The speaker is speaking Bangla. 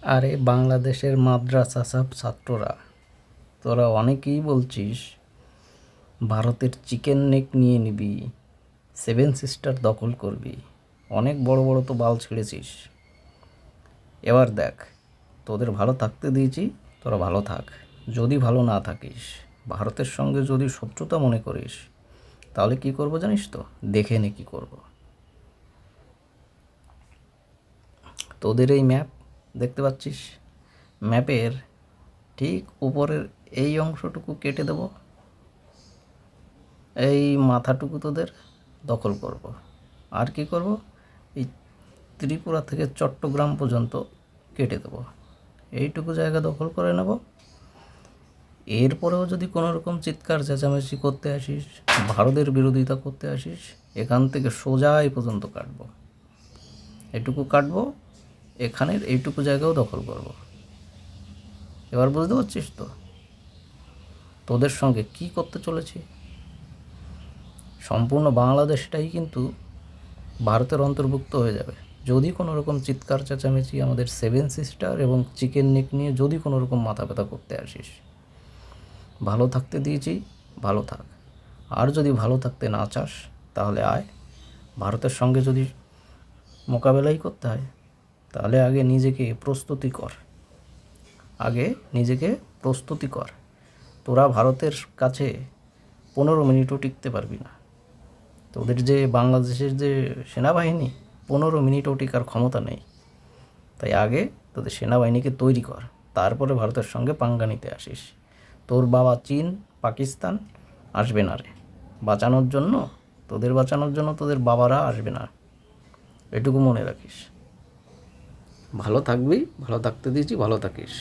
আরে বাংলাদেশের মাদ্রাসা সব ছাত্ররা, তোরা অনেকেই বলছিস ভারতের চিকেন নেক নিয়ে নিবি, সেভেন সিস্টার দখল করবি, অনেক বড় বড় তো বাল ছেড়েছিস। এবার দেখ, তোদের ভালো থাকতে দিয়েছি, তোরা ভালো থাক। যদি ভালো না থাকিস, ভারতের সঙ্গে যদি শত্রুতা মনে করিস, তাহলে কি করব জানিস তো? দেখে নে কী করব। তোদের এই ম্যাপ দেখতে পাচ্ছিস, ম্যাপের ঠিক উপরের এই অংশটুকু কেটে দেব, এই মাথাটুকু তোদের দখল করব। আর কি করব, এই ত্রিপুরা থেকে চট্টগ্রাম পর্যন্ত কেটে দেব, এইটুকু জায়গা দখল করে নেব। এরপরেও যদি কোনো রকম চিৎকার চেঁচামেচি করতে আসিস, ভারতের বিরোধিতা করতে আসিস, এখান থেকে সোজা এই পর্যন্ত কাটবো, এটুকু কাটবো, এখানের এইটুকু জায়গাও দখল করব। এবার বুঝতে পারছিস তো তোদের সঙ্গে কি করতে চলেছি? সম্পূর্ণ বাংলাদেশটাই কিন্তু ভারতের অন্তর্ভুক্ত হয়ে যাবে যদি কোনো রকম চিৎকার চেঁচামেচি আমাদের সেভেন সিস্টার এবং চিকেন নেক নিয়ে যদি কোনো রকম মাথা ব্যথা করতে আসিস। ভালো থাকতে দিয়েছি, ভালো থাক। আর যদি ভালো থাকতে না চাস, তাহলে আয়। ভারতের সঙ্গে যদি মোকাবেলাই করতে হয়, তাহলে আগে নিজেকে প্রস্তুতি কর, আগে নিজেকে প্রস্তুতি কর। তোরা ভারতের কাছে 15 মিনিটও টিকতে পারবি না। তোদের যে বাংলাদেশের যে সেনাবাহিনী, 15 মিনিটও টিকার ক্ষমতা নেই। তাই আগে তোদের সেনাবাহিনীকে তৈরি কর, তারপরে ভারতের সঙ্গে পাঙ্গা নিতে আসিস। তোর বাবা চীন, পাকিস্তান আসবে না রে বাঁচানোর জন্য, তোদের বাঁচানোর জন্য তোদের বাবারা আসবে না, এটুকু মনে রাখিস। ভালো থাকবি, ভালো থাকতে দিয়েছি, ভালো থাকিস।